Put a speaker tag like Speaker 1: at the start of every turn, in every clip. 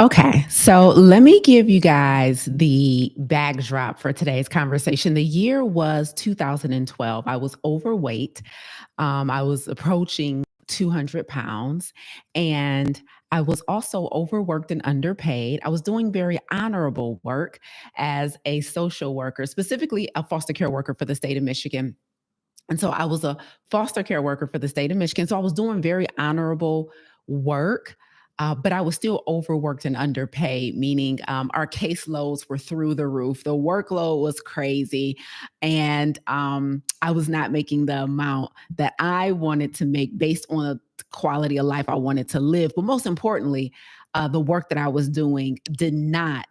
Speaker 1: Okay, so let me give you guys the backdrop for today's conversation. The year was 2012. I was overweight. I was approaching 200 pounds, and I was also overworked and underpaid. I was doing very honorable work as a social worker, specifically a foster care worker for the state of Michigan. And so I was a foster care worker for the state of Michigan. So I was doing very honorable work, but I was still overworked and underpaid, meaning our caseloads were through the roof. The workload was crazy. And I was not making the amount that I wanted to make based on the quality of life I wanted to live. But most importantly, the work that I was doing did not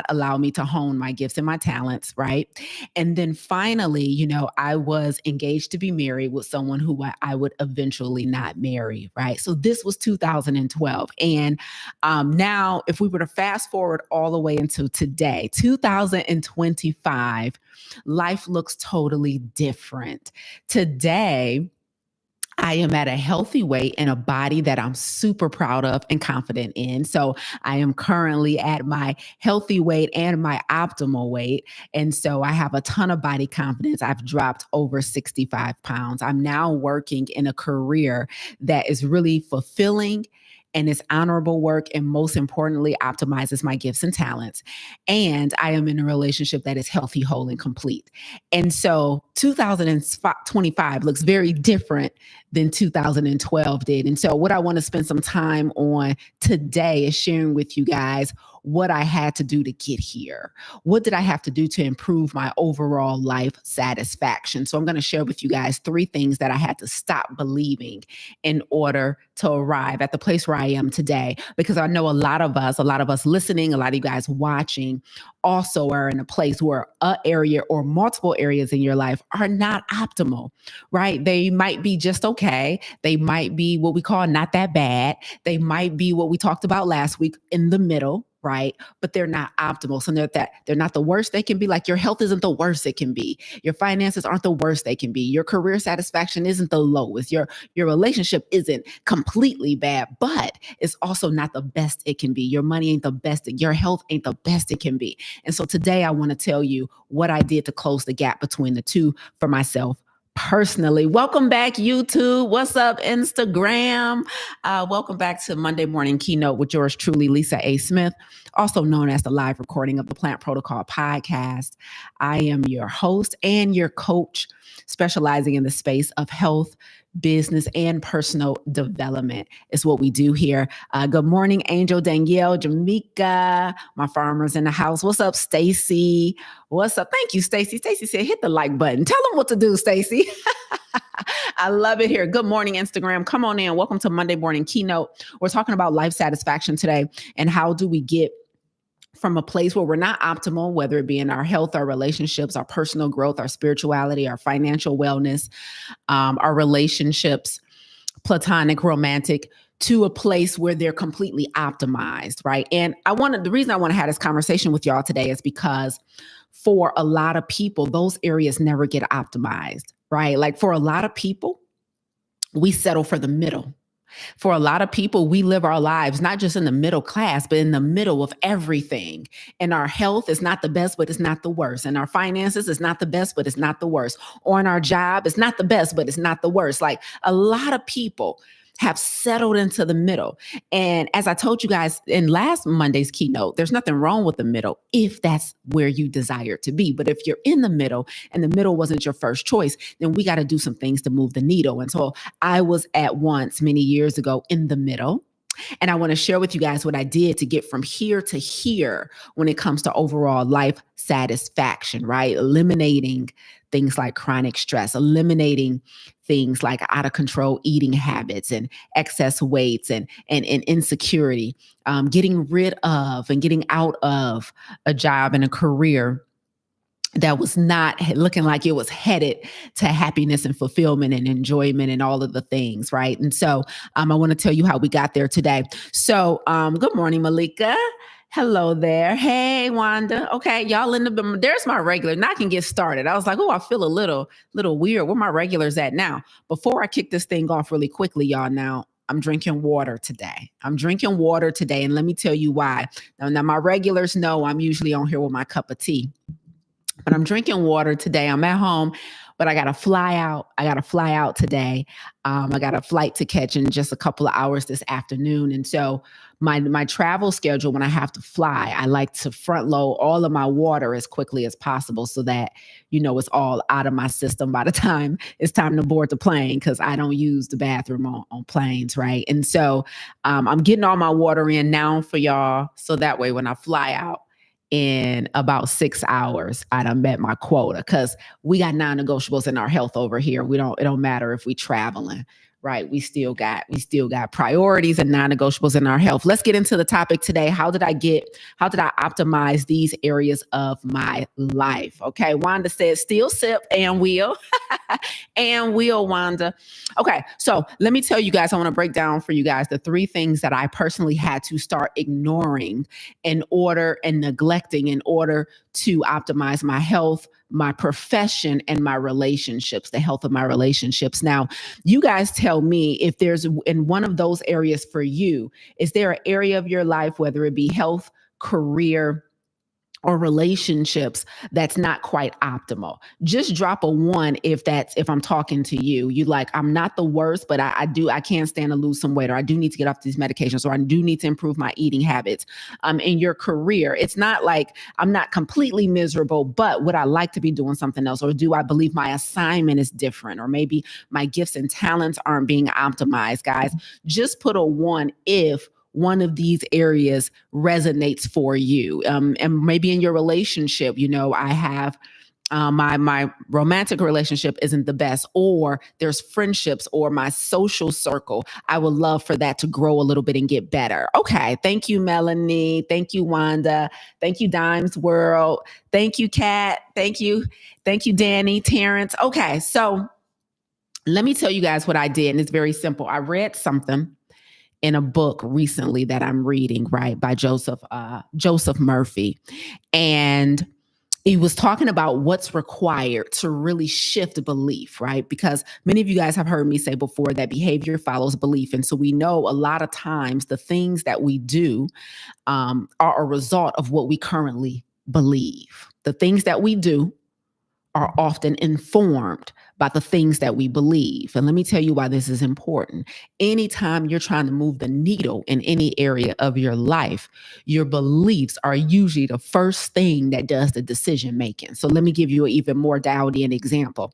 Speaker 1: allow me to hone my gifts and my talents, right? And then finally, I was engaged to be married with someone who I would eventually not marry, right? So this was 2012. And now, if we were to fast forward all the way into today, 2025, life looks totally different. Today, I am at a healthy weight and a body that I'm super proud of and confident in. So I am currently at my healthy weight and my optimal weight. And so I have a ton of body confidence. I've dropped over 65 pounds. I'm now working in a career that is really fulfilling and is honorable work, and most importantly, optimizes my gifts and talents. And I am in a relationship that is healthy, whole, and complete. And so 2025 looks very different than 2012 did. And so, what I want to spend some time on today is sharing with you guys what I had to do to get here. What did I have to do to improve my overall life satisfaction? So, I'm going to share with you guys three things that I had to stop believing in order to arrive at the place where I am today. Because I know a lot of us listening, a lot of you guys watching also are in a place where a area or multiple areas in your life are not optimal, right? They might be just okay. They might be what we call not that bad. They might be what we talked about last week, in the middle, right? But they're not optimal. So they're not the worst they can be. Like, your health isn't the worst it can be. Your finances aren't the worst they can be. Your career satisfaction isn't the lowest. Your relationship isn't completely bad, but it's also not the best it can be. Your money ain't the best. Your health ain't the best it can be. And so today I want to tell you what I did to close the gap between the two for myself personally. Welcome back, YouTube. What's up, Instagram? Welcome back to Monday Morning Keynote with yours truly, Lisa A. Smith, also known as the live recording of the Plant Protocol podcast. I am your host and your coach, specializing in the space of health, business, and personal development is what we do here. Good morning, Angel, Danielle, Jamaica, my farmers in the house. What's up, Stacy? What's up? Thank you, Stacy. Stacy said, hit the like button. Tell them what to do, Stacy. I love it here. Good morning, Instagram. Come on in. Welcome to Monday Morning Keynote. We're talking about life satisfaction today, and how do we get from a place where we're not optimal, whether it be in our health, our relationships, our personal growth, our spirituality, our financial wellness, our relationships, platonic, romantic, to a place where they're completely optimized, right? And the reason I want to have this conversation with y'all today is because for a lot of people, those areas never get optimized, right? Like, for a lot of people, we settle for the middle. For a lot of people, we live our lives not just in the middle class, but in the middle of everything. And our health is not the best, but it's not the worst. And our finances is not the best, but it's not the worst. Or in our job, it's not the best, but it's not the worst. Like, a lot of people have settled into the middle. And as I told you guys in last Monday's keynote, there's nothing wrong with the middle if that's where you desire to be. But if you're in the middle and the middle wasn't your first choice, then we got to do some things to move the needle. And so I was at once many years ago in the middle. And I want to share with you guys what I did to get from here to here when it comes to overall life satisfaction, right? Eliminating things like chronic stress, eliminating things like out of control eating habits and excess weights and insecurity, getting rid of and getting out of a job and a career that was not looking like it was headed to happiness and fulfillment and enjoyment and all of the things, right? And so I want to tell you how we got there today. So good morning, Malika. Hello there. Hey, Wanda. Okay, y'all in the, there's my regular. Now I can get started. I was like, oh, I feel a little weird. Where my regulars at now? Before I kick this thing off really quickly, y'all, now, I'm drinking water today. I'm drinking water today. And let me tell you why. Now my regulars know I'm usually on here with my cup of tea, but I'm drinking water today. I'm at home, but I got to fly out. I got to fly out today. I got a flight to catch in just a couple of hours this afternoon. And so my travel schedule, when I have to fly, I like to front load all of my water as quickly as possible so that, it's all out of my system by the time it's time to board the plane, because I don't use the bathroom on planes, right? And so I'm getting all my water in now for y'all. So that way when I fly out, in about 6 hours, I done met my quota, because we got non-negotiables in our health over here. It don't matter if we traveling, right? We still got priorities and non-negotiables in our health. Let's get into the topic today. How did I optimize these areas of my life? Okay. Wanda said, still sip and will. And will, Wanda. Okay. So let me tell you guys, I want to break down for you guys the 3 things that I personally had to start ignoring and neglecting in order to optimize my health, my profession, and my relationships, the health of my relationships. Now, you guys tell me if there's in one of those areas for you, is there an area of your life, whether it be health, career, or relationships, that's not quite optimal? Just drop a 1 if I'm talking to you. You like, I'm not the worst, but I can't stand to lose some weight, or I do need to get off these medications, or I do need to improve my eating habits. In your career, it's not like I'm not completely miserable, but would I like to be doing something else? Or do I believe my assignment is different? Or maybe my gifts and talents aren't being optimized, guys. Just put a 1 if one of these areas resonates for you. And maybe in your relationship, I have my romantic relationship isn't the best, or there's friendships or my social circle. I would love for that to grow a little bit and get better. Okay. Thank you, Melanie. Thank you, Wanda. Thank you, Dimes World. Thank you, Kat. Thank you. Thank you, Danny, Terrence. Okay. So let me tell you guys what I did. And it's very simple. I read something in a book recently that I'm reading, right, by Joseph Murphy. And he was talking about what's required to really shift belief, right? Because many of you guys have heard me say before that behavior follows belief. And so we know a lot of times the things that we do are a result of what we currently believe. The things that we do are often informed by the things that we believe. And let me tell you why this is important. Anytime you're trying to move the needle in any area of your life, your beliefs are usually the first thing that does the decision making. So let me give you an even more dialed in example.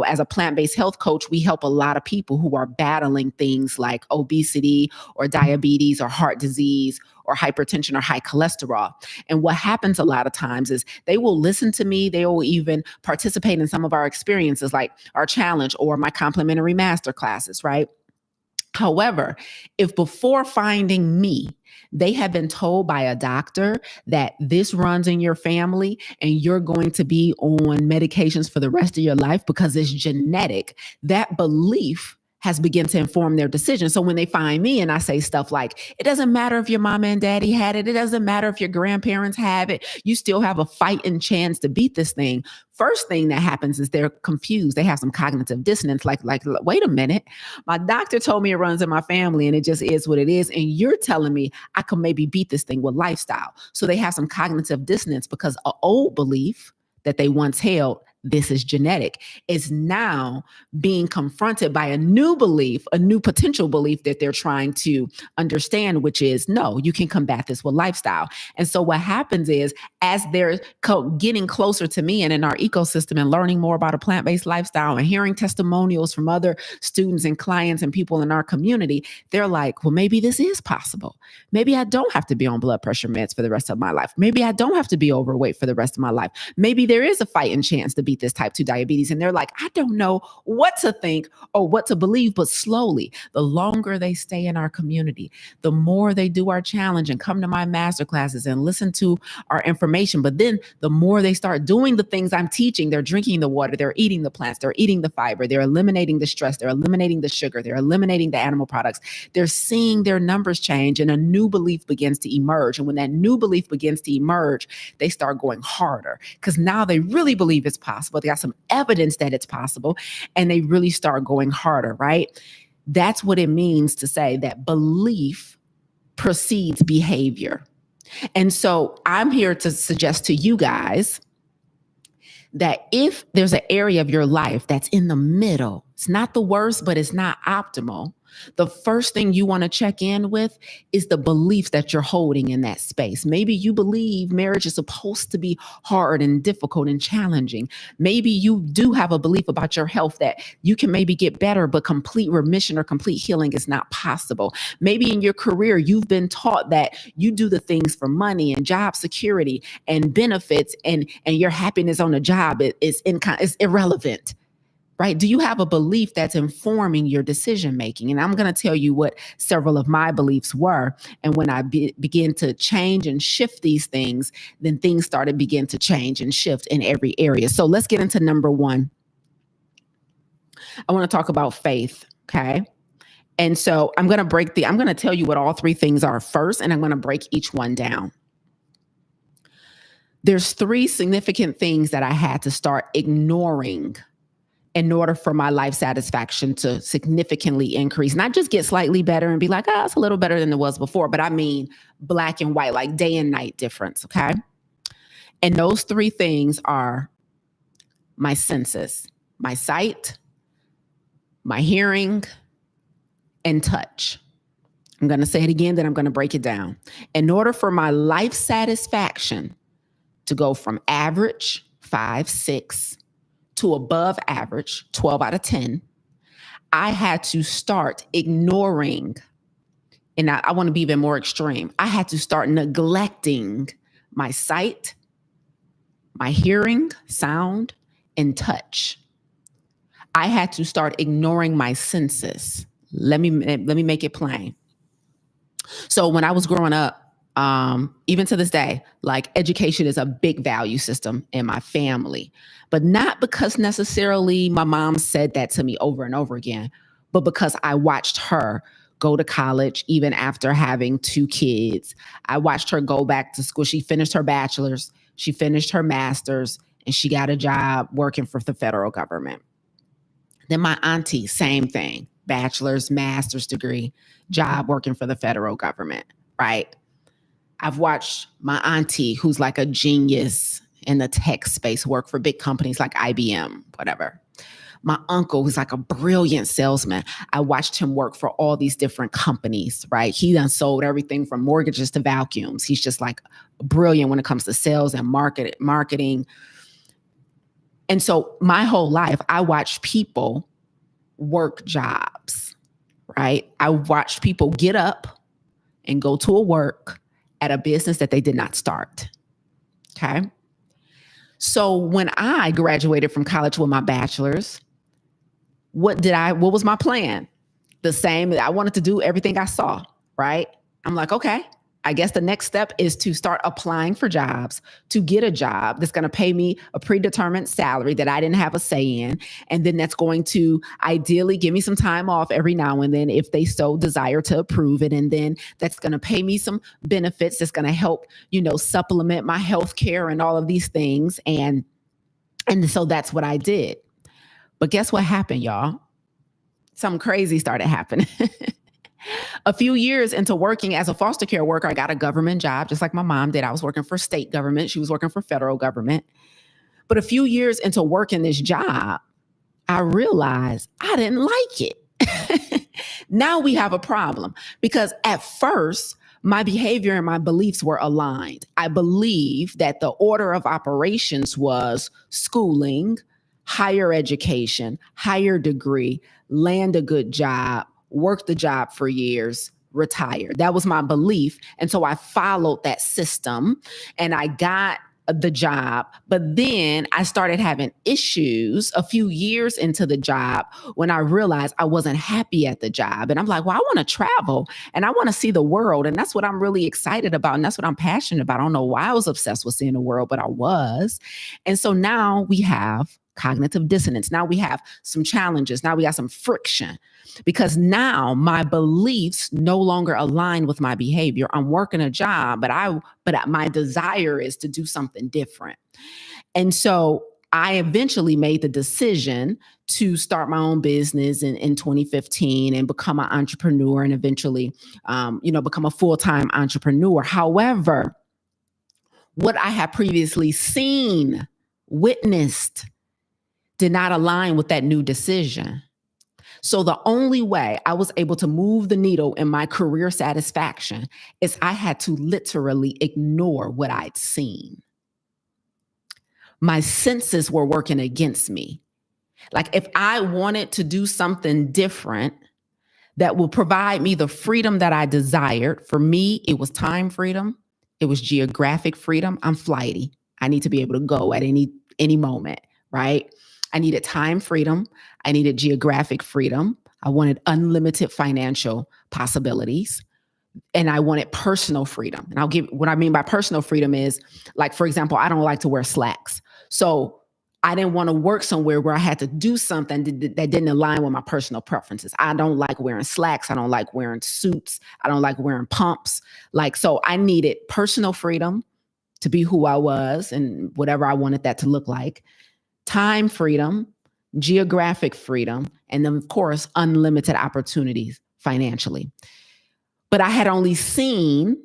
Speaker 1: As a plant-based health coach, we help a lot of people who are battling things like obesity or diabetes or heart disease or hypertension or high cholesterol. And what happens a lot of times is they will listen to me. They will even participate in some of our experiences, like our challenge or my complimentary master classes, right? However, if before finding me, they have been told by a doctor that this runs in your family and you're going to be on medications for the rest of your life because it's genetic, that belief has begun to inform their decision. So when they find me and I say stuff like, it doesn't matter if your mama and daddy had it, it doesn't matter if your grandparents have it, you still have a fighting chance to beat this thing. First thing that happens is they're confused. They have some cognitive dissonance, like, wait a minute, my doctor told me it runs in my family and it just is what it is. And you're telling me I could maybe beat this thing with lifestyle. So they have some cognitive dissonance because an old belief that they once held, this is genetic, is now being confronted by a new belief, a new potential belief that they're trying to understand, which is, no, you can combat this with lifestyle. And so what happens is, as they're getting closer to me and in our ecosystem and learning more about a plant-based lifestyle and hearing testimonials from other students and clients and people in our community, they're like, well, maybe this is possible. Maybe I don't have to be on blood pressure meds for the rest of my life. Maybe I don't have to be overweight for the rest of my life. Maybe there is a fighting chance to beat this type 2 diabetes. And they're like, I don't know what to think or what to believe, but slowly, the longer they stay in our community, the more they do our challenge and come to my masterclasses and listen to our information. But then the more they start doing the things I'm teaching, they're drinking the water, they're eating the plants, they're eating the fiber, they're eliminating the stress, they're eliminating the sugar, they're eliminating the animal products. They're seeing their numbers change and a new belief begins to emerge. And when that new belief begins to emerge, they start going harder because now they really believe it's possible. They got some evidence that it's possible and they really start going harder, right? That's what it means to say that belief precedes behavior. And so I'm here to suggest to you guys that if there's an area of your life that's in the middle, it's not the worst, but it's not optimal. The first thing you want to check in with is the beliefs that you're holding in that space. Maybe you believe marriage is supposed to be hard and difficult and challenging. Maybe you do have a belief about your health that you can maybe get better, but complete remission or complete healing is not possible. Maybe in your career, you've been taught that you do the things for money and job security and benefits, and your happiness on the job is irrelevant. Right? Do you have a belief that's informing your decision making? And I'm going to tell you what several of my beliefs were. And when I began to change and shift these things, then things started begin to change and shift in every area. So let's get into number one. I want to talk about faith. Okay. And so I'm going to tell you what all three things are first, and I'm going to break each one down. There's three significant things that I had to start ignoring in order for my life satisfaction to significantly increase, not just get slightly better and be like, oh, it's a little better than it was before, but I mean black and white, like day and night difference, okay? And those three things are my senses, my sight, my hearing, and touch. I'm going to say it again, then I'm going to break it down. In order for my life satisfaction to go from average, 5, 6, to above average, 12 out of 10, I had to start ignoring, and I want to be even more extreme. I had to start neglecting my sight, my hearing, sound, and touch. I had to start ignoring my senses. Let me make it plain. So when I was growing up, even to this day, like education is a big value system in my family, but not because necessarily my mom said that to me over and over again, but because I watched her go to college even after having 2 kids. I watched her go back to school. She finished her bachelor's, she finished her master's, and she got a job working for the federal government. Then my auntie, same thing, bachelor's, master's degree, job working for the federal government, right? I've watched my auntie, who's like a genius in the tech space, work for big companies like IBM, whatever. My uncle, who's like a brilliant salesman, I watched him work for all these different companies, right? He done sold everything from mortgages to vacuums. He's just like brilliant when it comes to sales and marketing. And so my whole life, I watched people work jobs, right? I watched people get up and go to a work at a business that they did not start. Okay. So when I graduated from college with my bachelor's, what was my plan? The same. I wanted to do everything I saw, right? I'm like, okay, I guess the next step is to start applying for jobs, to get a job that's going to pay me a predetermined salary that I didn't have a say in. And then that's going to ideally give me some time off every now and then if they so desire to approve it. And then that's going to pay me some benefits that's going to help, supplement my health care and all of these things. And so that's what I did. But guess what happened, y'all? Something crazy started happening. A few years into working as a foster care worker, I got a government job, just like my mom did. I was working for state government. She was working for federal government. But a few years into working this job, I realized I didn't like it. Now we have a problem because at first, my behavior and my beliefs were aligned. I believed that the order of operations was schooling, higher education, higher degree, land a good job, work the job for years, retire. That was my belief. And so I followed that system and I got the job. But then I started having issues a few years into the job when I realized I wasn't happy at the job. And I'm like, well, I want to travel and I want to see the world. And that's what I'm really excited about. And that's what I'm passionate about. I don't know why I was obsessed with seeing the world, but I was. And so now we have cognitive dissonance. Now we have some challenges. Now we got some friction because now my beliefs no longer align with my behavior. I'm working a job, but my desire is to do something different. And so I eventually made the decision to start my own business in 2015 and become an entrepreneur and eventually, become a full-time entrepreneur. However, what I had previously seen, witnessed, did not align with that new decision. So the only way I was able to move the needle in my career satisfaction is I had to literally ignore what I'd seen. My senses were working against me. Like if I wanted to do something different that will provide me the freedom that I desired, for me, it was time freedom. It was geographic freedom. I'm flighty. I need to be able to go at any moment, right? I needed time freedom. I needed geographic freedom. I wanted unlimited financial possibilities. And I wanted personal freedom. And what I mean by personal freedom is, like, for example, I don't like to wear slacks. So I didn't want to work somewhere where I had to do something that didn't align with my personal preferences. I don't like wearing slacks. I don't like wearing suits. I don't like wearing pumps. So I needed personal freedom to be who I was and whatever I wanted that to look like, time freedom, geographic freedom, and then, of course, unlimited opportunities financially. But I had only seen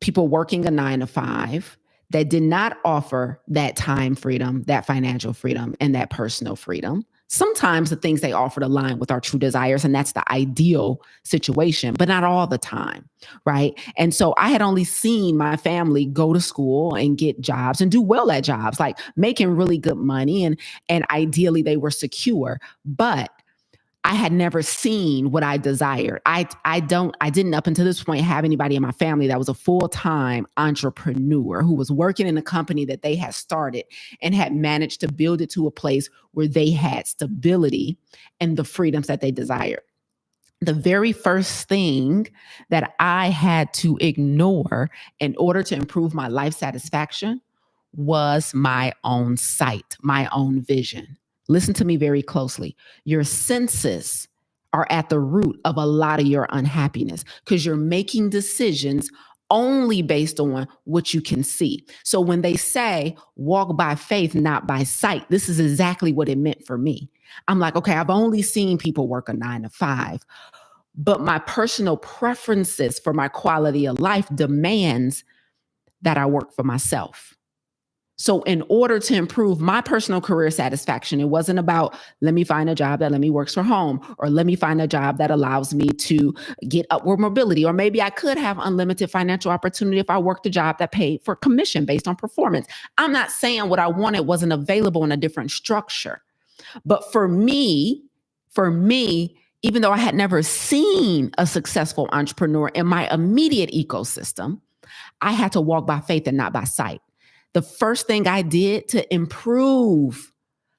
Speaker 1: people working a 9 to 5 that did not offer that time freedom, that financial freedom, and that personal freedom. Sometimes the things they offered align with our true desires, and that's the ideal situation, but not all the time, right? And so I had only seen my family go to school and get jobs and do well at jobs, like making really good money, and ideally they were secure. But I had never seen what I desired. I didn't up until this point have anybody in my family that was a full-time entrepreneur who was working in a company that they had started and had managed to build it to a place where they had stability and the freedoms that they desired. The very first thing that I had to ignore in order to improve my life satisfaction was my own sight, my own vision. Listen to me very closely. Your senses are at the root of a lot of your unhappiness because you're making decisions only based on what you can see. So when they say walk by faith, not by sight, this is exactly what it meant for me. I'm like, okay, I've only seen people work a 9 to 5, but my personal preferences for my quality of life demands that I work for myself. So in order to improve my personal career satisfaction, it wasn't about let me find a job that let me work from home, or let me find a job that allows me to get upward mobility, or maybe I could have unlimited financial opportunity if I worked a job that paid for commission based on performance. I'm not saying what I wanted wasn't available in a different structure. But for me, even though I had never seen a successful entrepreneur in my immediate ecosystem, I had to walk by faith and not by sight. The first thing I did to improve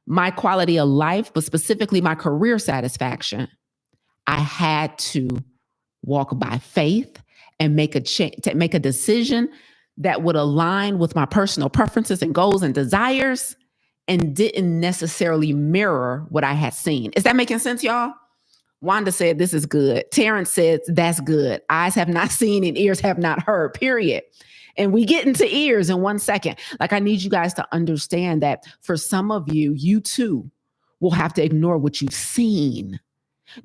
Speaker 1: my quality of life, but specifically my career satisfaction, I had to walk by faith and make a decision that would align with my personal preferences and goals and desires and didn't necessarily mirror what I had seen. Is that making sense, y'all? Wanda said, this is good. Terrence said, that's good. Eyes have not seen and ears have not heard, period. And we get into ears in 1 second. I need you guys to understand that for some of you, you too will have to ignore what you've seen.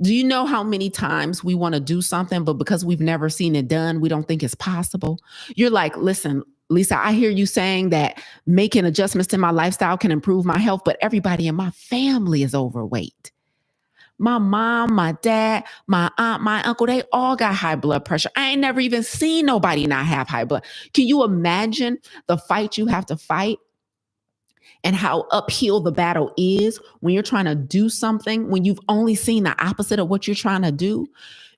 Speaker 1: Do you know how many times we want to do something, but because we've never seen it done, we don't think it's possible? You're like, listen, Lisa, I hear you saying that making adjustments to my lifestyle can improve my health, but everybody in my family is overweight. My mom, my dad, my aunt, my uncle, they all got high blood pressure. I ain't never even seen nobody not have high blood. Can you imagine the fight you have to fight and how uphill the battle is when you're trying to do something, when you've only seen the opposite of what you're trying to do?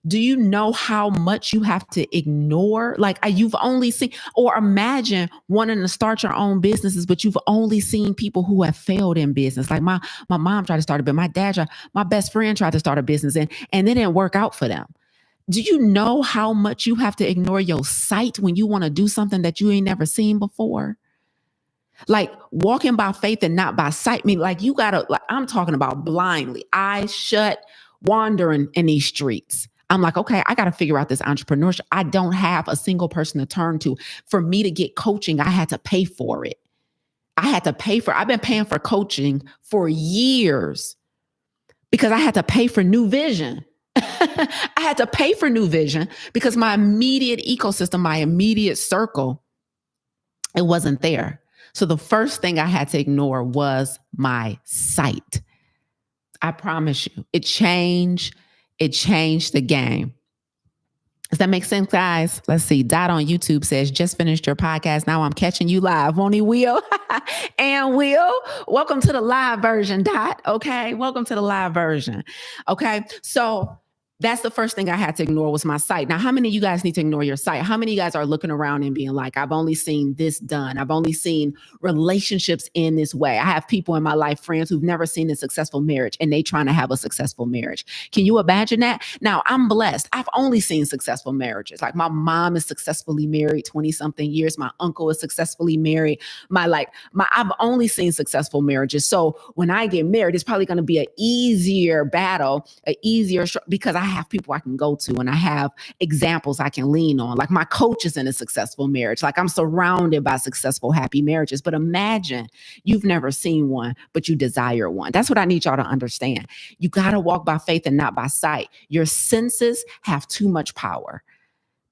Speaker 1: Do you know how much you have to ignore? You've only seen, or imagine wanting to start your own businesses, but you've only seen people who have failed in business. Like my mom tried to start a business, my best friend tried to start a business and it didn't work out for them. Do you know how much you have to ignore your sight when you want to do something that you ain't never seen before? Walking by faith and not by sight. You gotta, I'm talking about blindly, eyes shut, wandering in these streets. I'm like, okay, I got to figure out this entrepreneurship. I don't have a single person to turn to. For me to get coaching, I had to pay for it. I've been paying for coaching for years because I had to pay for New Vision. I had to pay for New Vision because my immediate ecosystem, my immediate circle, it wasn't there. So the first thing I had to ignore was my sight. I promise you, it changed the game. Does that make sense, guys? Let's see. Dot on YouTube says, just finished your podcast. Now I'm catching you live. Won't he, Will? And Will, welcome to the live version, Dot. Okay. Welcome to the live version. Okay. So that's the first thing I had to ignore was my sight. Now, how many of you guys need to ignore your sight? How many of you guys are looking around and being like, I've only seen this done. I've only seen relationships in this way. I have people in my life, friends who've never seen a successful marriage, and they trying to have a successful marriage. Can you imagine that? Now, I'm blessed. I've only seen successful marriages. Like my mom is successfully married 20 something years. My uncle is successfully married. I've only seen successful marriages. So when I get married, it's probably going to be an easier battle, because I have people I can go to and I have examples I can lean on. Like my coach is in a successful marriage. Like I'm surrounded by successful, happy marriages. But imagine you've never seen one, but you desire one. That's what I need y'all to understand. You got to walk by faith and not by sight. Your senses have too much power.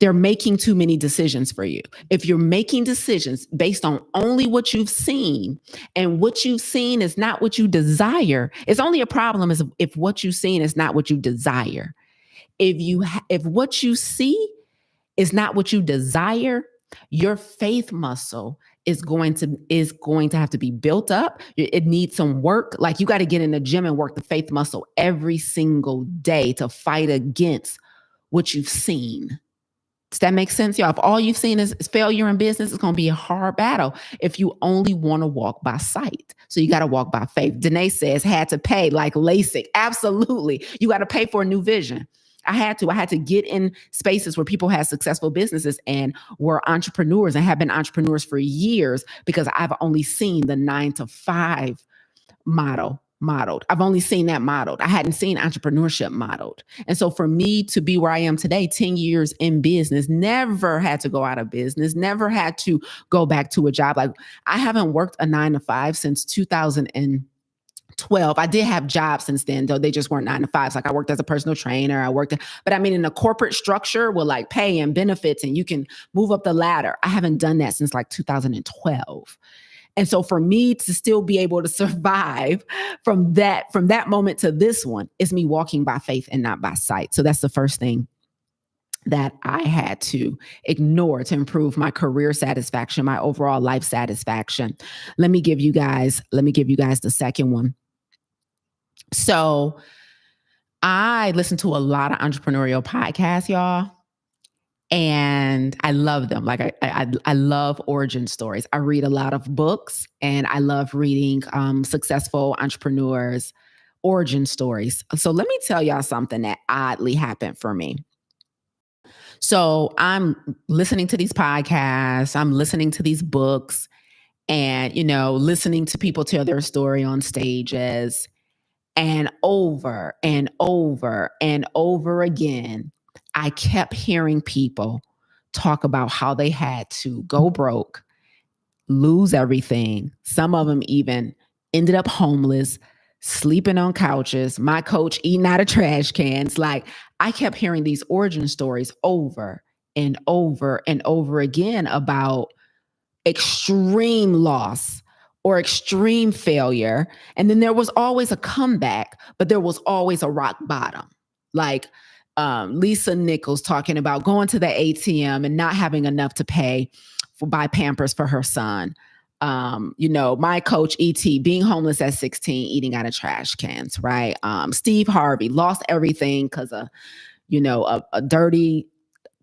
Speaker 1: They're making too many decisions for you. If you're making decisions based on only what you've seen, and what you've seen is not what you desire, it's only a problem if what you've seen is not what you desire. If what you see is not what you desire, your faith muscle is going to have to be built up. It needs some work. Like you got to get in the gym and work the faith muscle every single day to fight against what you've seen. Does that make sense, y'all? If all you've seen is failure in business, it's going to be a hard battle if you only want to walk by sight. So you got to walk by faith. Danae says, had to pay like LASIK. Absolutely. You got to pay for a New Vision. I had to get in spaces where people had successful businesses and were entrepreneurs and have been entrepreneurs for years because I've only seen the 9-to-5 modeled. I've only seen that modeled. I hadn't seen entrepreneurship modeled. And so for me to be where I am today, 10 years in business, never had to go out of business, never had to go back to a job. Like I haven't worked a 9-to-5 since 2012. I did have jobs since then, though they just weren't 9-to-5s. Like I worked as a personal trainer. But I mean, in a corporate structure with like pay and benefits and you can move up the ladder. I haven't done that since like 2012. And so for me to still be able to survive from that moment to this one is me walking by faith and not by sight. So that's the first thing that I had to ignore to improve my career satisfaction, my overall life satisfaction. Let me give you guys the second one. So I listen to a lot of entrepreneurial podcasts, y'all. And I love them. Like I love origin stories. I read a lot of books and I love reading successful entrepreneurs' origin stories. So let me tell y'all something that oddly happened for me. So I'm listening to these podcasts, I'm listening to these books, and, listening to people tell their story on stages, and over and over and over again, I kept hearing people talk about how they had to go broke, lose everything. Some of them even ended up homeless, sleeping on couches, my coach eating out of trash cans. Like I kept hearing these origin stories over and over and over again about extreme loss or extreme failure. And then there was always a comeback, but there was always a rock bottom. Like Lisa Nichols talking about going to the ATM and not having enough to pay buy Pampers for her son. My coach E.T. being homeless at 16, eating out of trash cans, right? Steve Harvey lost everything because of, a dirty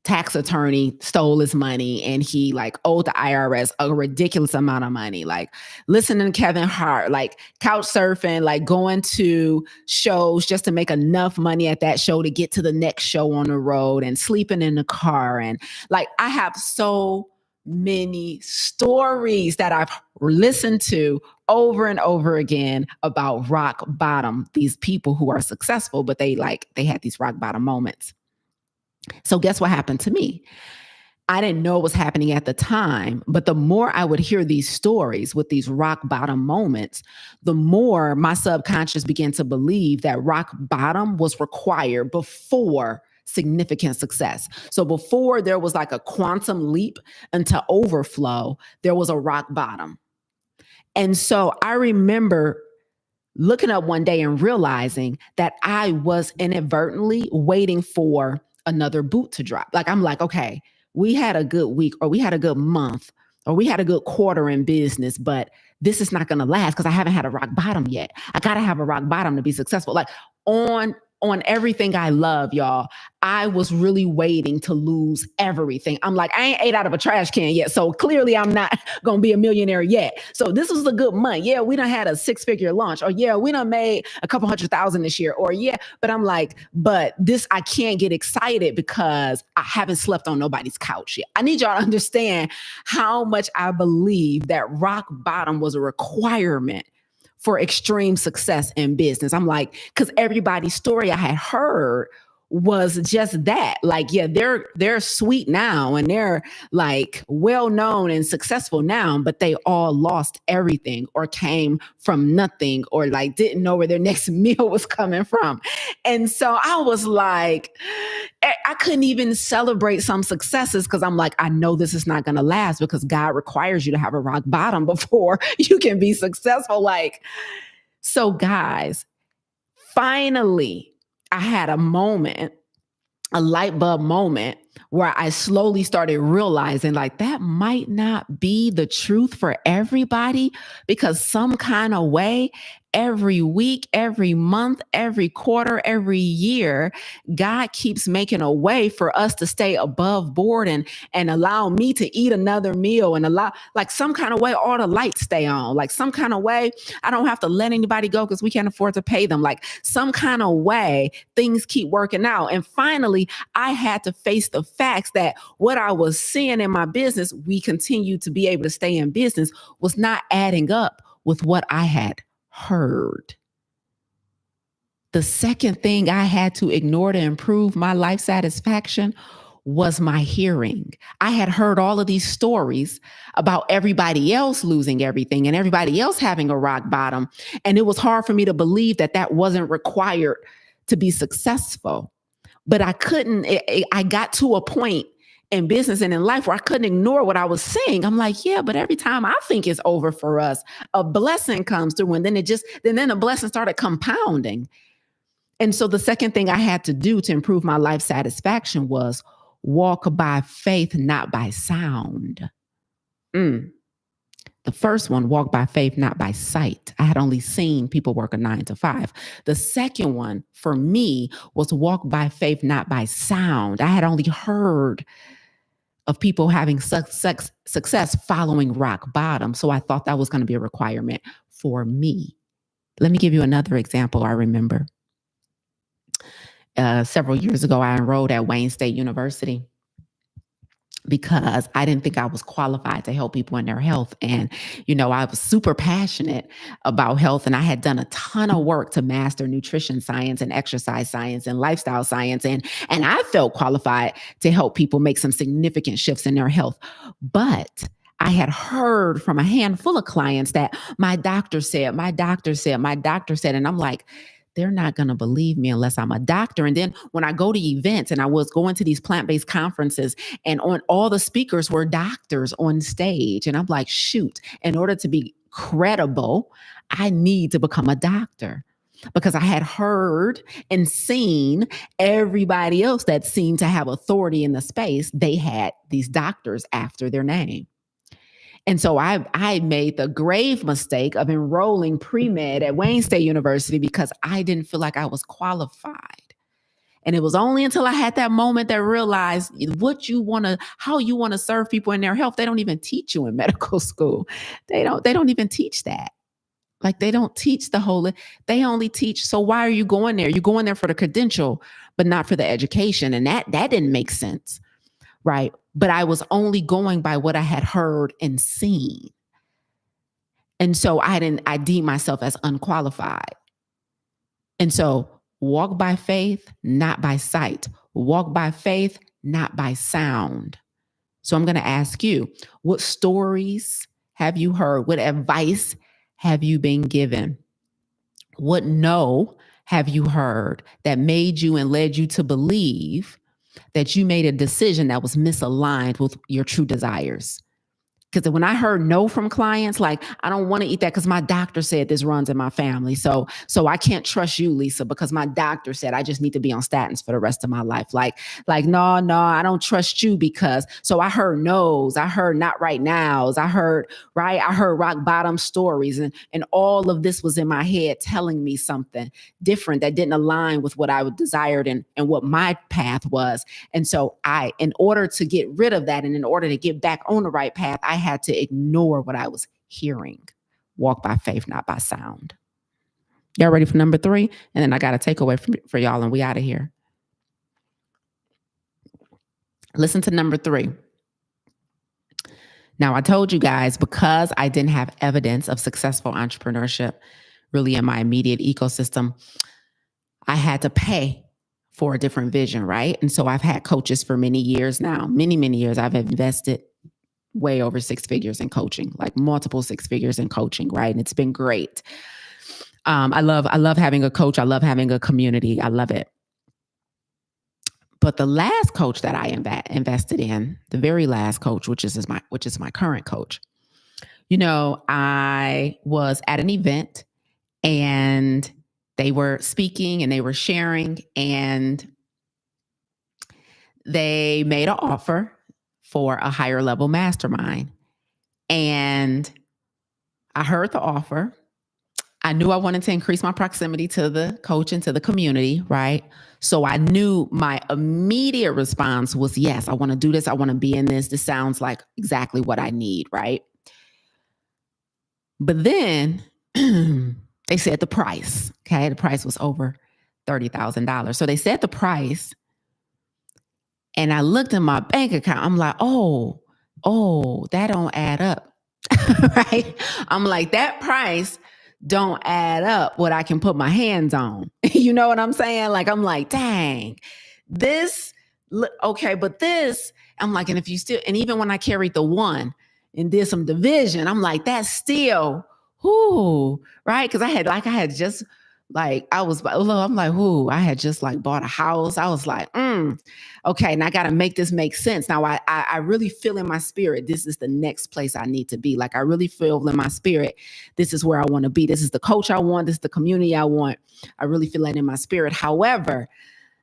Speaker 1: tax attorney stole his money and he like owed the IRS a ridiculous amount of money. Like listening to Kevin Hart, like couch surfing, like going to shows just to make enough money at that show to get to the next show on the road and sleeping in the car. And like, I have so many stories that I've listened to over and over again about rock bottom, these people who are successful, but they had these rock bottom moments. So guess what happened to me? I didn't know what was happening at the time, but the more I would hear these stories with these rock bottom moments, the more my subconscious began to believe that rock bottom was required before significant success. So before there was like a quantum leap into overflow, there was a rock bottom. And so I remember looking up one day and realizing that I was inadvertently waiting for another boot to drop. Like, I'm like, okay, we had a good week, or we had a good month, or we had a good quarter in business, but this is not going to last because I haven't had a rock bottom yet. I got to have a rock bottom to be successful. Like, on everything I love, y'all, I was really waiting to lose everything. I'm like, I ain't ate out of a trash can yet. So clearly I'm not going to be a millionaire yet. So this was a good month. Yeah, we done had a 6-figure launch, or yeah, we done made a couple 100,000 this year, or yeah, but I'm like, but this, I can't get excited because I haven't slept on nobody's couch yet. I need y'all to understand how much I believe that rock bottom was a requirement for extreme success in business. I'm like, because everybody's story I had heard was just that. Like, yeah, they're sweet now and they're like well known and successful now, but they all lost everything or came from nothing or like didn't know where their next meal was coming from. And so I was like, I couldn't even celebrate some successes because I'm like, I know this is not going to last because God requires you to have a rock bottom before you can be successful. Like, so guys, finally, I had a moment, a light bulb moment where I slowly started realizing like that might not be the truth for everybody because some kind of way, every week, every month, every quarter, every year, God keeps making a way for us to stay above board and allow me to eat another meal and allow like some kind of way all the lights stay on. Like some kind of way I don't have to let anybody go because we can't afford to pay them. Like some kind of way things keep working out. And finally, I had to face the facts that what I was seeing in my business, we continue to be able to stay in business, was not adding up with what I had heard. The second thing I had to ignore to improve my life satisfaction was my hearing. I had heard all of these stories about everybody else losing everything and everybody else having a rock bottom. And it was hard for me to believe that that wasn't required to be successful. But I couldn't, I got to a point in business and in life where I couldn't ignore what I was saying. I'm like, yeah, but every time I think it's over for us, a blessing comes through. And then the blessing started compounding. And so the second thing I had to do to improve my life satisfaction was walk by faith, not by sound. The first one, walk by faith, not by sight. I had only seen people work a 9 to 5. The second one for me was walk by faith, not by sound. I had only heard of people having success following rock bottom. So I thought that was going to be a requirement for me. Let me give you another example I remember. Several years ago, I enrolled at Wayne State University because I didn't think I was qualified to help people in their health. And, I was super passionate about health and I had done a ton of work to master nutrition science and exercise science and lifestyle science. And I felt qualified to help people make some significant shifts in their health. But I had heard from a handful of clients that my doctor said, and I'm like, they're not going to believe me unless I'm a doctor. And then when I go to events and I was going to these plant-based conferences and on all the speakers were doctors on stage. And I'm like, shoot, in order to be credible, I need to become a doctor because I had heard and seen everybody else that seemed to have authority in the space. They had these doctors after their name. And so I made the grave mistake of enrolling pre-med at Wayne State University because I didn't feel like I was qualified. And it was only until I had that moment that I realized how you want to serve people in their health. They don't even teach you in medical school. They don't even teach that. Like they don't teach they only teach. So why are you going there? You're going there for the credential, but not for the education. And that didn't make sense. Right. But I was only going by what I had heard and seen. And so I deemed myself as unqualified. And so walk by faith, not by sight. Walk by faith, not by sound. So I'm going to ask you, what stories have you heard? What advice have you been given? What no have you heard that made you and led you to believe that you made a decision that was misaligned with your true desires? Because when I heard no from clients, like, I don't want to eat that because my doctor said this runs in my family. So I can't trust you, Lisa, because my doctor said I just need to be on statins for the rest of my life. No, I don't trust you because. So I heard no's, I heard not right nows, I heard rock bottom stories, and all of this was in my head telling me something different that didn't align with what I desired and what my path was. And so in order to get rid of that and in order to get back on the right path, I had to ignore what I was hearing. Walk by faith, not by sound. Y'all ready for number 3? And then I got a takeaway for y'all and we out of here. Listen to number 3. Now, I told you guys, because I didn't have evidence of successful entrepreneurship really in my immediate ecosystem, I had to pay for a different vision, right? And so I've had coaches for many years now, many years. I've invested way over 6 figures in coaching, like multiple 6 figures in coaching, right? And it's been great. I love having a coach. I love having a community. I love it. But the last coach that I invested in, the very last coach, which is my current coach, I was at an event and they were speaking and they were sharing and they made an offer for a higher level mastermind. And I heard the offer. I knew I wanted to increase my proximity to the coach and to the community, right? So I knew my immediate response was, yes, I want to do this. I want to be in this. This sounds like exactly what I need, right? But then they said the price, okay? The price was over $30,000. So they said the price. And I looked in my bank account. I'm like, oh, that don't add up, right? I'm like, that price don't add up what I can put my hands on. You know what I'm saying? Like, I'm like, dang, this, okay, but this, I'm like, and if you still, and even when I carried the 1 and did some division, I'm like, that's still, right? Because I had just like, I'm like, I had just like bought a house. I was like, okay, and I got to make this make sense. Now I really feel in my spirit, this is the next place I need to be. Like, I really feel in my spirit, this is where I want to be. This is the coach I want. This is the community I want. I really feel that in my spirit. However,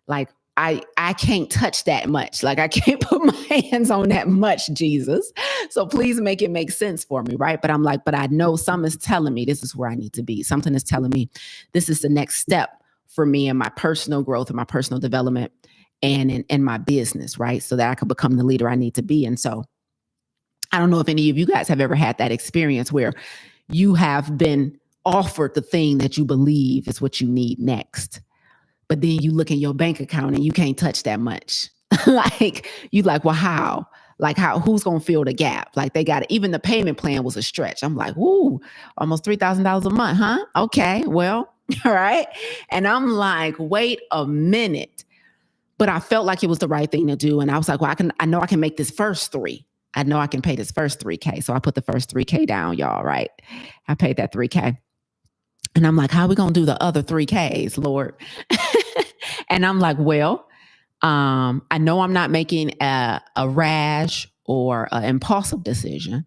Speaker 1: like, I can't touch that much. Like, I can't put my hands on that much, Jesus. So please make it make sense for me, right? But I'm like, but I know something is telling me this is where I need to be. Something is telling me this is the next step for me in my personal growth and my personal development and in my business, right? So that I can become the leader I need to be. And so I don't know if any of you guys have ever had that experience where you have been offered the thing that you believe is what you need next. But then you look in your bank account and you can't touch that much. Like, you like, well, how? Like, who's going to fill the gap? Like, they got it. Even the payment plan was a stretch. I'm like, almost $3,000 a month, huh? Okay, well, all right. And I'm like, wait a minute. But I felt like it was the right thing to do. And I was like, well, I know I can make this first 3. I know I can pay this first 3K. So I put the first 3K down, y'all, right? I paid that 3K. And I'm like, how are we going to do the other 3Ks, Lord? And I'm like, well, I know I'm not making a rash or an impulsive decision.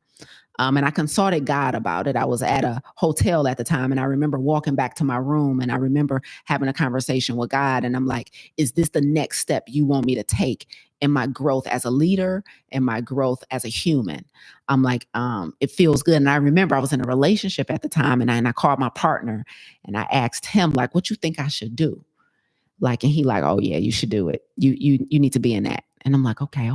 Speaker 1: And I consulted God about it. I was at a hotel at the time, and I remember walking back to my room, and I remember having a conversation with God. And I'm like, is this the next step you want me to take in my growth as a leader and my growth as a human? I'm like, it feels good. And I remember I was in a relationship at the time, and I called my partner and I asked him, like, what you think I should do? Like, and he like, oh yeah, you should do it. You need to be in that. And I'm like, okay.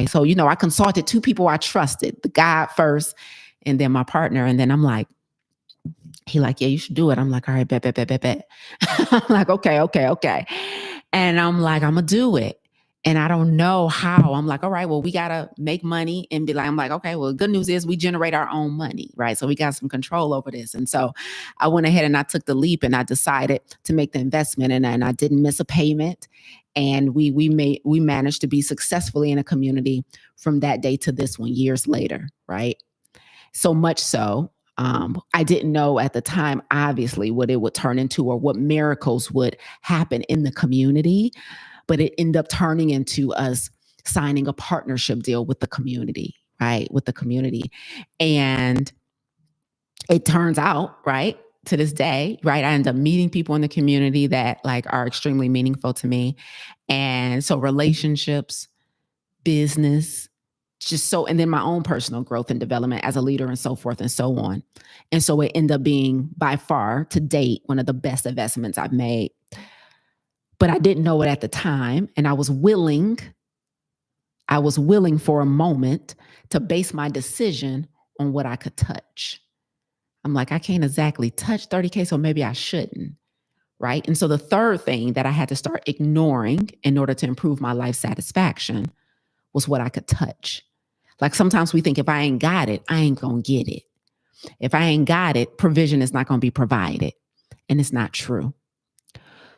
Speaker 1: So, I consulted 2 people I trusted, the God first, and then my partner. And then I'm like, he like, yeah, you should do it. I'm like, all right, bet. I'm like, okay. And I'm like, I'm gonna do it. And I don't know how. I'm like, all right, well, we got to make money and be like, I'm like, okay, well, the good news is we generate our own money, right? So we got some control over this. And so I went ahead and I took the leap and I decided to make the investment, and I didn't miss a payment. And we managed to be successfully in a community from that day to this one, years later, right? So much so, I didn't know at the time, obviously, what it would turn into or what miracles would happen in the community, but it ended up turning into us signing a partnership deal with the community, right? With the community. And it turns out, right, to this day, right, I end up meeting people in the community that like are extremely meaningful to me. And so relationships, business, just so, and then my own personal growth and development as a leader and so forth and so on. And so it ended up being by far to date one of the best investments I've made. But I didn't know it at the time. And I was willing for a moment to base my decision on what I could touch. I'm like, I can't exactly touch 30K, so maybe I shouldn't. Right. And so the third thing that I had to start ignoring in order to improve my life satisfaction was what I could touch. Like sometimes we think if I ain't got it, I ain't going to get it. If I ain't got it, provision is not going to be provided. And it's not true.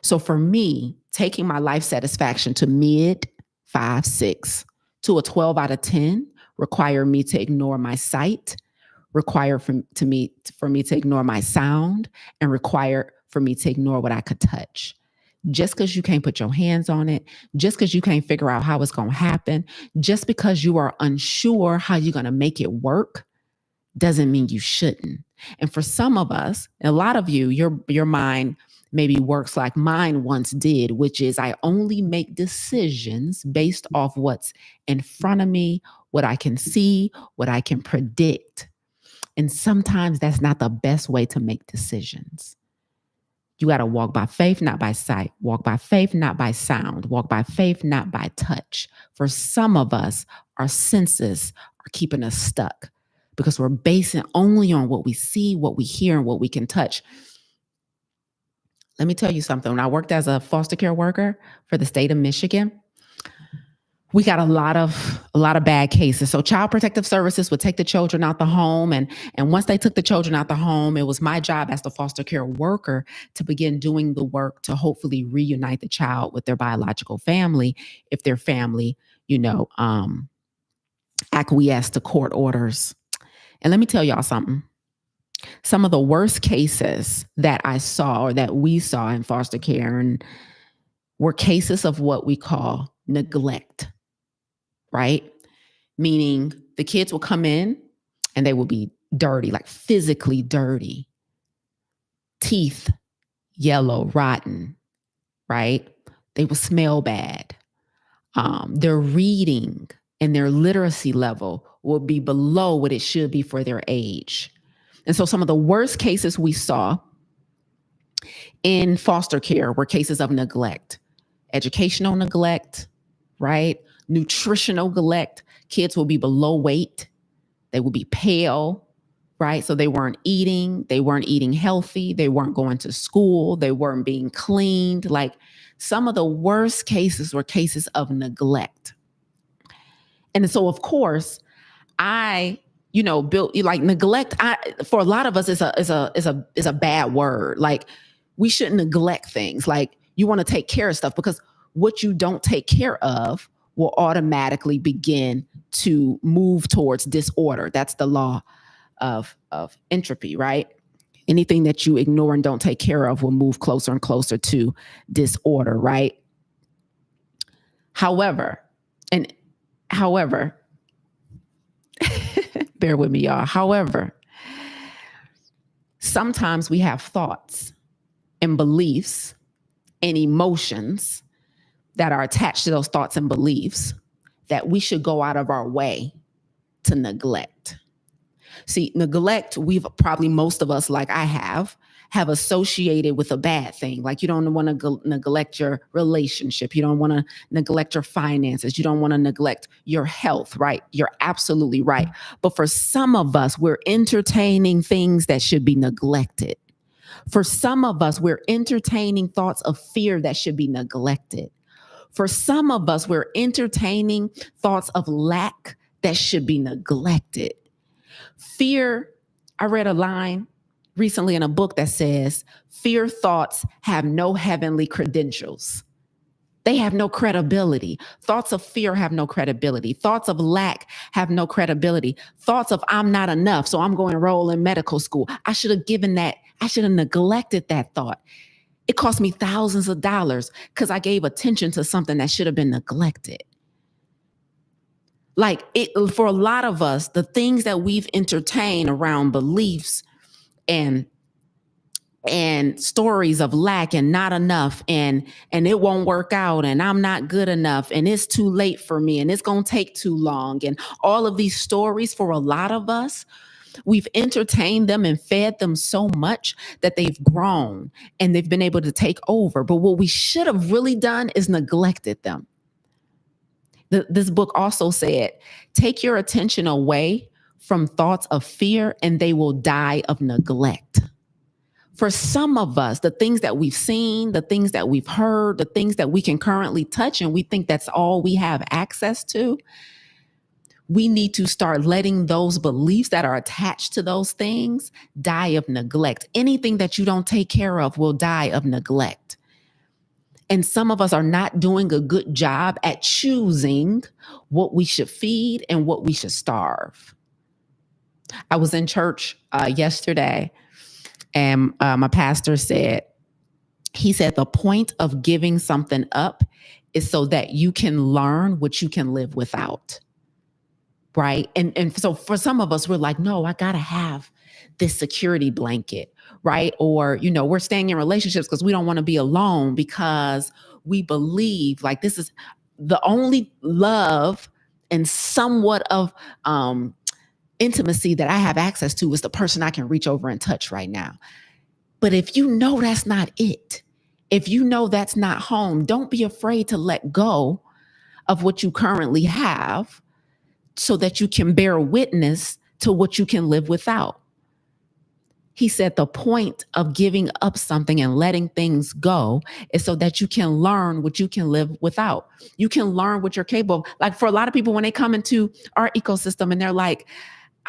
Speaker 1: So for me, taking my life satisfaction to mid 5, 6 to a 12 out of 10 require me to ignore my sight, require for me to ignore my sound, and require for me to ignore what I could touch. Just because you can't put your hands on it, just because you can't figure out how it's going to happen, just because you are unsure how you're going to make it work, doesn't mean you shouldn't. And for some of us, a lot of you, your mind maybe works like mine once did, which is I only make decisions based off what's in front of me, what I can see, what I can predict. And sometimes that's not the best way to make decisions. You got to walk by faith, not by sight. Walk by faith, not by sound. Walk by faith, not by touch. For some of us, our senses are keeping us stuck because we're basing only on what we see, what we hear, and what we can touch. Let me tell you something. When I worked as a foster care worker for the state of Michigan, we got a lot of bad cases. So Child Protective Services would take the children out the home. And once they took the children out the home, it was my job as the foster care worker to begin doing the work to hopefully reunite the child with their biological family if their family, acquiesced to court orders. And let me tell y'all something. Some of the worst cases that I saw or that we saw in foster care were cases of what we call neglect, right? Meaning the kids will come in and they will be dirty, like physically dirty, teeth yellow, rotten, right? They will smell bad. Their reading and their literacy level will be below what it should be for their age. And so some of the worst cases we saw in foster care were cases of neglect, educational neglect, right? Nutritional neglect. Kids will be below weight. They will be pale, right? So they weren't eating healthy. They weren't going to school. They weren't being cleaned. Like some of the worst cases were cases of neglect. And so, of course, I built like neglect. For a lot of us is a bad word. Like we shouldn't neglect things. Like you want to take care of stuff because what you don't take care of will automatically begin to move towards disorder. That's the law of entropy, right? Anything that you ignore and don't take care of will move closer and closer to disorder, right? However, bear with me, y'all. However, sometimes we have thoughts and beliefs and emotions that are attached to those thoughts and beliefs that we should go out of our way to neglect. See, neglect, most of us, like I have associated with a bad thing. Like you don't want to neglect your relationship. You don't want to neglect your finances. You don't want to neglect your health, right? You're absolutely right. But for some of us, we're entertaining things that should be neglected. For some of us, we're entertaining thoughts of fear that should be neglected. For some of us, we're entertaining thoughts of lack that should be neglected. Fear, I read a line recently in a book that says, fear thoughts have no heavenly credentials. They have no credibility. Thoughts of fear have no credibility. Thoughts of lack have no credibility. Thoughts of I'm not enough, so I'm going to enroll in medical school. I should have neglected that thought. It cost me thousands of dollars because I gave attention to something that should have been neglected. Like for a lot of us, the things that we've entertained around beliefs and stories of lack and not enough and it won't work out and I'm not good enough and it's too late for me and it's going to take too long, and all of these stories, for a lot of us, we've entertained them and fed them so much that they've grown and they've been able to take over. But what we should have really done is neglected them. This book also said, take your attention away from thoughts of fear and they will die of neglect. For some of us, the things that we've seen, the things that we've heard, the things that we can currently touch, and we think that's all we have access to, we need to start letting those beliefs that are attached to those things die of neglect. Anything that you don't take care of will die of neglect. And some of us are not doing a good job at choosing what we should feed and what we should starve. I was in church yesterday, and my pastor said, the point of giving something up is so that you can learn what you can live without. Right. And so for some of us, we're like, no, I got to have this security blanket. Right. Or, we're staying in relationships because we don't want to be alone, because we believe like this is the only love and somewhat of intimacy that I have access to is the person I can reach over and touch right now. But if you know that's not it, if you know that's not home, don't be afraid to let go of what you currently have so that you can bear witness to what you can live without. He said the point of giving up something and letting things go is so that you can learn what you can live without. You can learn what you're capable of. Like for a lot of people, when they come into our ecosystem and they're like,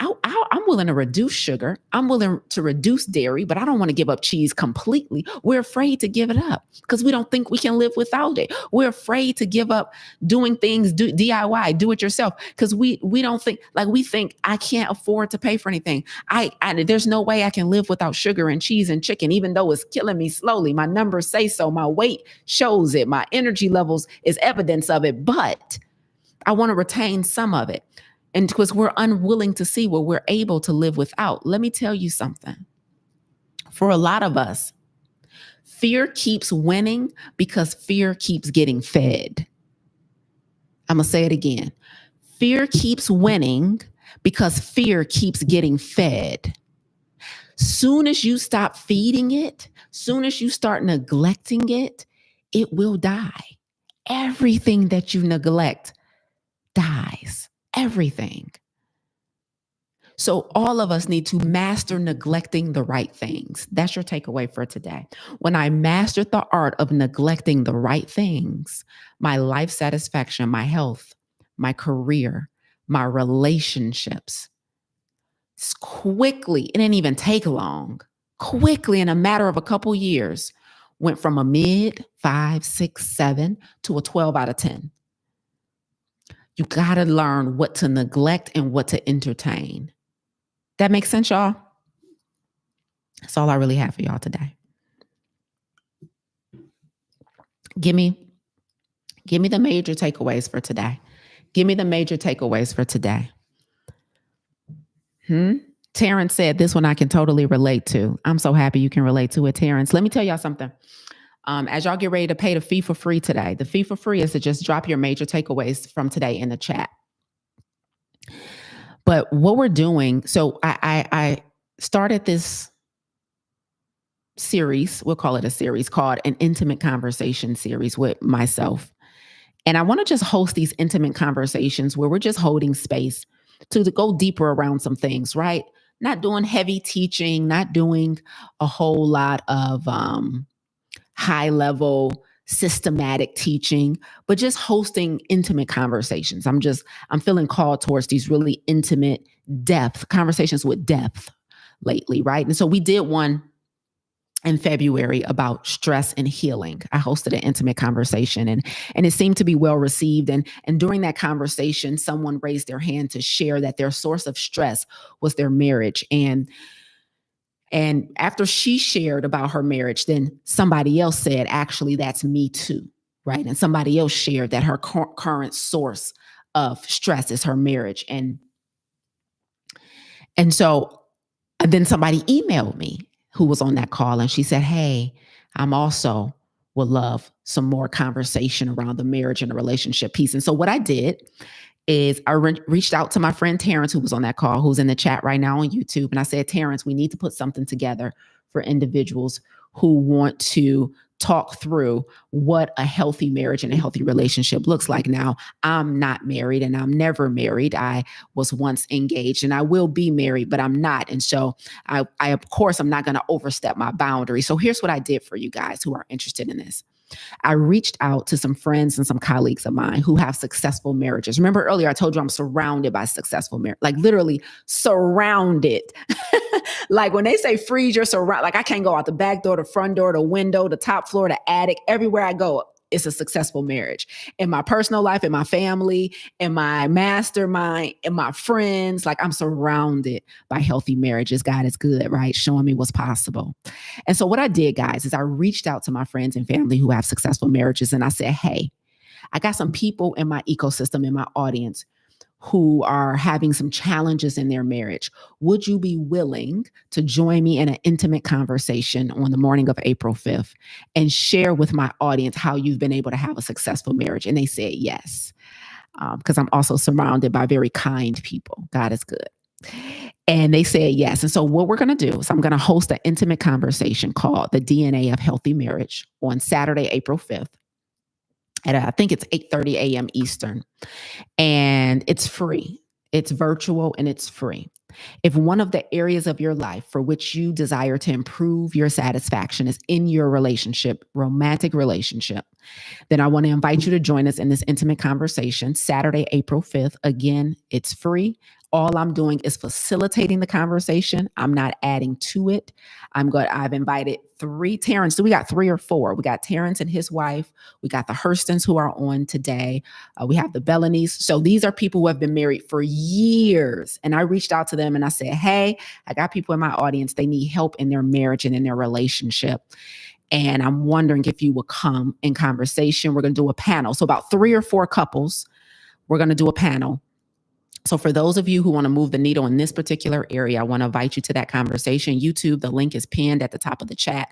Speaker 1: I'm willing to reduce sugar. I'm willing to reduce dairy, but I don't want to give up cheese completely. We're afraid to give it up because we don't think we can live without it. We're afraid to give up doing things, DIY, do it yourself, because we don't think, like we think I can't afford to pay for anything. There's no way I can live without sugar and cheese and chicken, even though it's killing me slowly. My numbers say so. My weight shows it. My energy levels is evidence of it, but I want to retain some of it. And because we're unwilling to see what we're able to live without. Let me tell you something. For a lot of us, fear keeps winning because fear keeps getting fed. I'm going to say it again. Fear keeps winning because fear keeps getting fed. Soon as you stop feeding it, soon as you start neglecting it, it will die. Everything that you neglect dies. Everything. So all of us need to master neglecting the right things. That's your takeaway for today. When I mastered the art of neglecting the right things, my life satisfaction, my health, my career, my relationships, quickly, it didn't even take long, quickly in a matter of a couple years, went from a mid 5, 6, 7 to a 12 out of 10. You got to learn what to neglect and what to entertain. That makes sense, y'all? That's all I really have for y'all today. Give me the major takeaways for today. Give me the major takeaways for today. Terrence said this one I can totally relate to. I'm so happy you can relate to it, Terrence. Let me tell y'all something. As y'all get ready to pay the fee for free today, the fee for free is to just drop your major takeaways from today in the chat. But what we're doing, so I started this series, we'll call it a series, called an intimate conversation series with myself. And I want to just host these intimate conversations where we're just holding space to go deeper around some things, right? Not doing heavy teaching, not doing a whole lot of high level systematic teaching, but just hosting intimate conversations. I'm feeling called towards these really intimate conversations with depth lately, right? And so we did one in February about stress and healing. I hosted an intimate conversation, and it seemed to be well received. And during that conversation, someone raised their hand to share that their source of stress was their marriage. And after she shared about her marriage, then somebody else said, actually, that's me too. Right. And somebody else shared that her current source of stress is her marriage. And so and then somebody emailed me who was on that call, and she said, hey, I'm also would love some more conversation around the marriage and the relationship piece. And so what I did is I reached out to my friend Terrence, who was on that call, who's in the chat right now on YouTube. And I said, Terrence, we need to put something together for individuals who want to talk through what a healthy marriage and a healthy relationship looks like. Now, I'm not married and I'm never married. I was once engaged and I will be married, but I'm not. And so I of course, I'm not going to overstep my boundary. So here's what I did for you guys who are interested in this. I reached out to some friends and some colleagues of mine who have successful marriages. Remember earlier, I told you I'm surrounded by successful marriage, like literally surrounded. Like when they say freeze, you're surrounded. Like I can't go out the back door, the front door, the window, the top floor, the attic, everywhere I go. It's a successful marriage in my personal life, in my family, in my mastermind, in my friends. Like I'm surrounded by healthy marriages. God is good, right? Showing me what's possible. And so what I did, guys, is I reached out to my friends and family who have successful marriages. And I said, hey, I got some people in my ecosystem, in my audience, who are having some challenges in their marriage. Would you be willing to join me in an intimate conversation on the morning of April 5th and share with my audience how you've been able to have a successful marriage? And they said yes, because I'm also surrounded by very kind people. God is good. And they said yes. And so what we're going to do is I'm going to host an intimate conversation called The DNA of Healthy Marriage on Saturday, April 5th. At I think it's 8:30 a.m. Eastern. And it's free. It's virtual and it's free. If one of the areas of your life for which you desire to improve your satisfaction is in your relationship, romantic relationship, then I want to invite you to join us in this intimate conversation Saturday, April 5th. Again, it's free. All I'm doing is facilitating the conversation. I'm not adding to it. I've invited Terrence. So we got 3 or 4. We got Terrence and his wife. We got the Hurstons who are on today. We have the Bellanys. So these are people who have been married for years. And I reached out to them and I said, hey, I got people in my audience. They need help in their marriage and in their relationship. And I'm wondering if you will come in conversation. We're going to do a panel. So about 3 or 4 couples, we're going to do a panel. So for those of you who want to move the needle in this particular area, I want to invite you to that conversation. YouTube, the link is pinned at the top of the chat.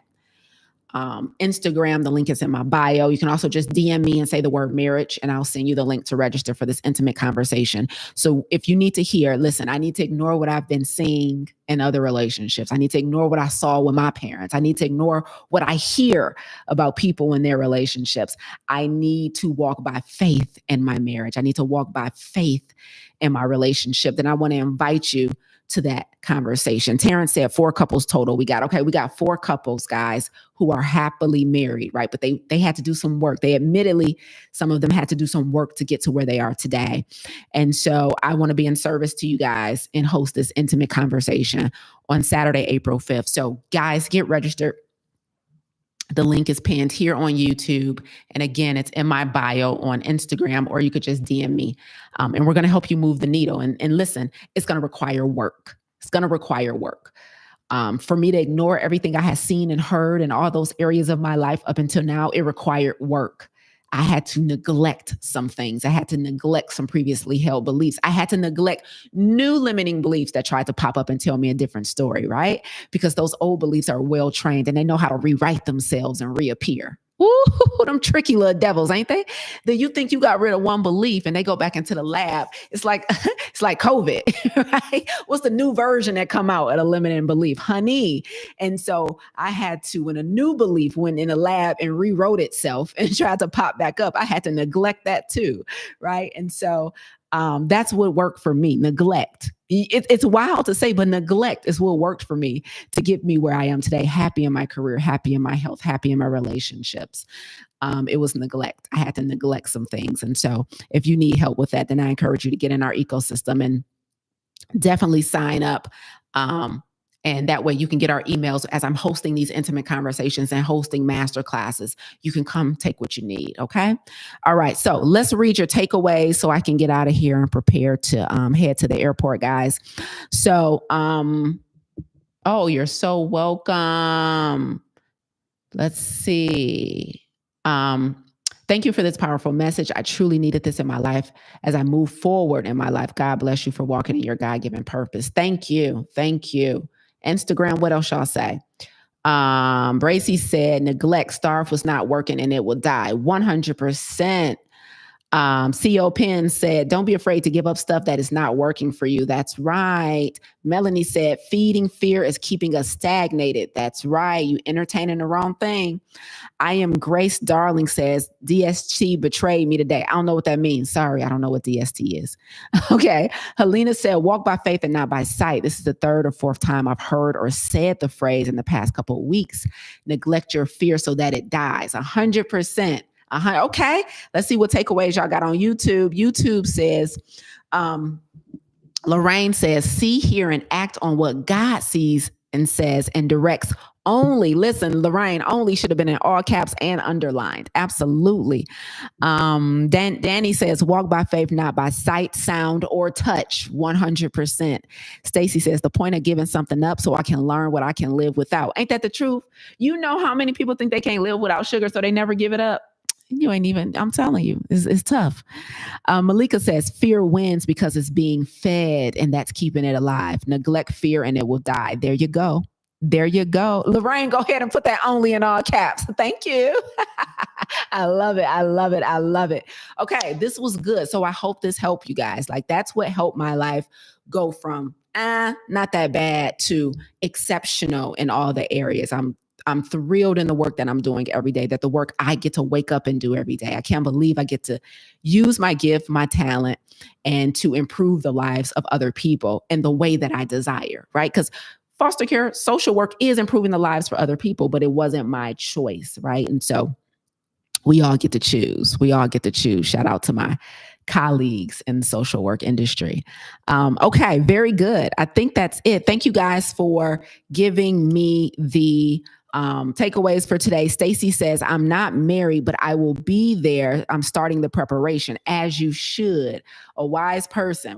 Speaker 1: Instagram, the link is in my bio. You can also just DM me and say the word marriage, and I'll send you the link to register for this intimate conversation. So if you need to hear, listen, I need to ignore what I've been seeing in other relationships. I need to ignore what I saw with my parents. I need to ignore what I hear about people in their relationships. I need to walk by faith in my marriage. I need to walk by faith in my relationship. Then I want to invite you to that conversation. Terrence said 4 couples total. We got 4 couples, guys, who are happily married, right? But they had to do some work. They admittedly, some of them had to do some work to get to where they are today. And so I want to be in service to you guys and host this intimate conversation on Saturday, April 5th. So guys, get registered. The link is pinned here on YouTube. And again, it's in my bio on Instagram, or you could just DM me. And we're going to help you move the needle. And listen, it's going to require work. It's going to require work. For me to ignore everything I had seen and heard in all those areas of my life up until now, it required work. I had to neglect some things. I had to neglect some previously held beliefs. I had to neglect new limiting beliefs that tried to pop up and tell me a different story, right? Because those old beliefs are well trained and they know how to rewrite themselves and reappear. Ooh, them tricky little devils, ain't they? Then you think you got rid of one belief and they go back into the lab. It's like COVID, right? What's the new version that come out at a limiting belief? Honey. And so I had to, when a new belief went in a lab and rewrote itself and tried to pop back up, I had to neglect that too, right? And so that's what worked for me, neglect. It's wild to say, but neglect is what worked for me to get me where I am today, happy in my career, happy in my health, happy in my relationships. It was neglect. I had to neglect some things. And so if you need help with that, then I encourage you to get in our ecosystem and definitely sign up And that way you can get our emails as I'm hosting these intimate conversations and hosting master classes. You can come take what you need. Okay. All right. So let's read your takeaways so I can get out of here and prepare to head to the airport, guys. So, oh, you're so welcome. Let's see. Thank you for this powerful message. I truly needed this in my life as I move forward in my life. God bless you for walking in your God-given purpose. Thank you. Thank you. Instagram, what else y'all say? Bracy said, neglect, starve was not working and it will die. 100%. CO Penn said, don't be afraid to give up stuff that is not working for you. That's right. Melanie said, feeding fear is keeping us stagnated. That's right. You entertaining the wrong thing. I am Grace Darling says, DST betrayed me today. I don't know what that means. Sorry, I don't know what DST is. Okay. Helena said, walk by faith and not by sight. This is the third or fourth time I've heard or said the phrase in the past couple of weeks. Neglect your fear so that it dies. 100%. Okay, let's see what takeaways y'all got on YouTube. YouTube says, Lorraine says, see, hear, and act on what God sees and says and directs only. Listen, Lorraine, only should have been in all caps and underlined. Absolutely. Danny says, walk by faith, not by sight, sound, or touch. 100%. Stacy says, the point of giving something up so I can learn what I can live without. Ain't that the truth? You know how many people think they can't live without sugar, so they never give it up? You ain't even, I'm telling you, it's tough. Malika says, fear wins because it's being fed and that's keeping it alive. Neglect fear and it will die. There you go. There you go. Lorraine, go ahead and put that only in all caps. Thank you. I love it. I love it. I love it. Okay, this was good. So I hope this helped you guys. Like that's what helped my life go from not that bad to exceptional in all the areas. I'm thrilled in the work that I'm doing every day, that the work I get to wake up and do every day. I can't believe I get to use my gift, my talent, and to improve the lives of other people in the way that I desire, right? Because foster care, social work is improving the lives for other people, but it wasn't my choice, right? And so we all get to choose. We all get to choose. Shout out to my colleagues in the social work industry. Okay, very good. I think that's it. Thank you guys for giving me the takeaways for today. Stacy says, I'm not married, but I will be there. I'm starting the preparation as you should. A wise person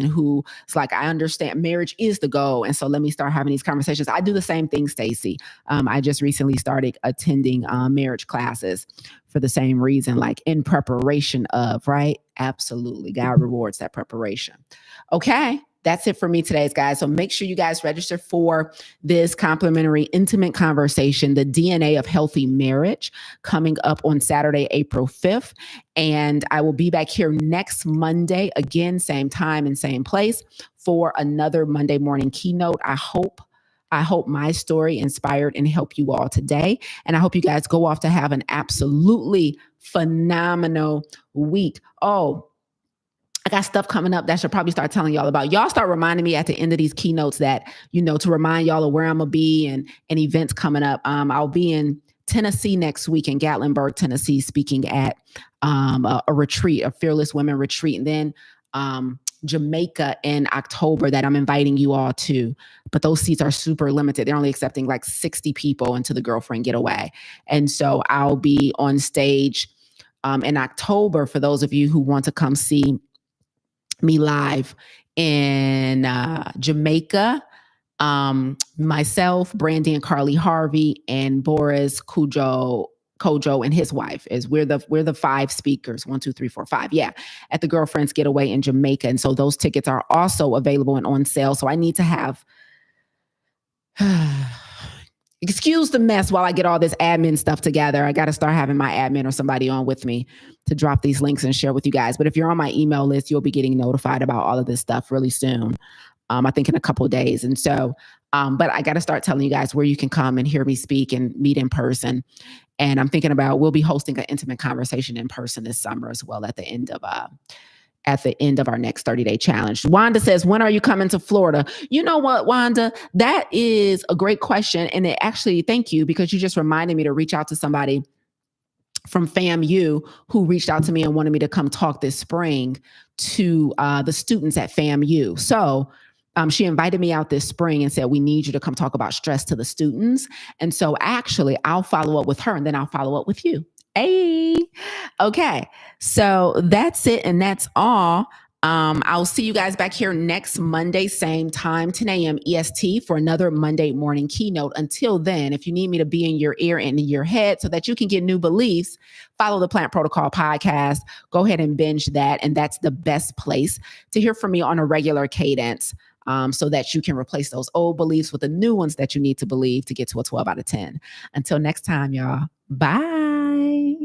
Speaker 1: who's like, I understand marriage is the goal. And so let me start having these conversations. I do the same thing, Stacy. I just recently started attending marriage classes for the same reason, like in preparation of, right? Absolutely. God rewards that preparation. Okay. That's it for me today, guys. So make sure you guys register for this complimentary intimate conversation, the DNA of healthy marriage, coming up on Saturday, April 5th. And I will be back here next Monday, again, same time and same place for another Monday morning keynote. I hope my story inspired and helped you all today. And I hope you guys go off to have an absolutely phenomenal week. Oh, I got stuff coming up that I should probably start telling y'all about. Y'all start reminding me at the end of these keynotes that, to remind y'all of where I'm going to be and events coming up. I'll be in Tennessee next week in Gatlinburg, Tennessee, speaking at a retreat, a Fearless Women retreat. And then Jamaica in October that I'm inviting you all to. But those seats are super limited. They're only accepting like 60 people into the Girlfriend Getaway. And so I'll be on stage in October for those of you who want to come see me live in Jamaica. Myself, Brandy and Carly Harvey, and Boris Kojo and his wife we're the 5 speakers, 1, 2, 3, 4, 5. Yeah. At the Girlfriends Getaway in Jamaica. And so those tickets are also available and on sale. So I need to have, excuse the mess while I get all this admin stuff together. I got to start having my admin or somebody on with me to drop these links and share with you guys. But if you're on my email list, you'll be getting notified about all of this stuff really soon. I think in a couple of days. And so, but I got to start telling you guys where you can come and hear me speak and meet in person. And I'm thinking about, we'll be hosting an intimate conversation in person this summer as well at the end of our next 30-day challenge. Wanda says, when are you coming to Florida? You know what, Wanda, that is a great question. And it actually, thank you, because you just reminded me to reach out to somebody from FAMU who reached out to me and wanted me to come talk this spring to the students at FAMU. So she invited me out this spring and said, we need you to come talk about stress to the students. And so actually, I'll follow up with her and then I'll follow up with you. Hey, okay. So that's it. And that's all. I'll see you guys back here next Monday, same time, 10 a.m. EST for another Monday morning keynote. Until then, if you need me to be in your ear and in your head so that you can get new beliefs, follow the Plant Protocol podcast. Go ahead and binge that. And that's the best place to hear from me on a regular cadence. So that you can replace those old beliefs with the new ones that you need to believe to get to a 12 out of 10. Until next time, y'all. Bye.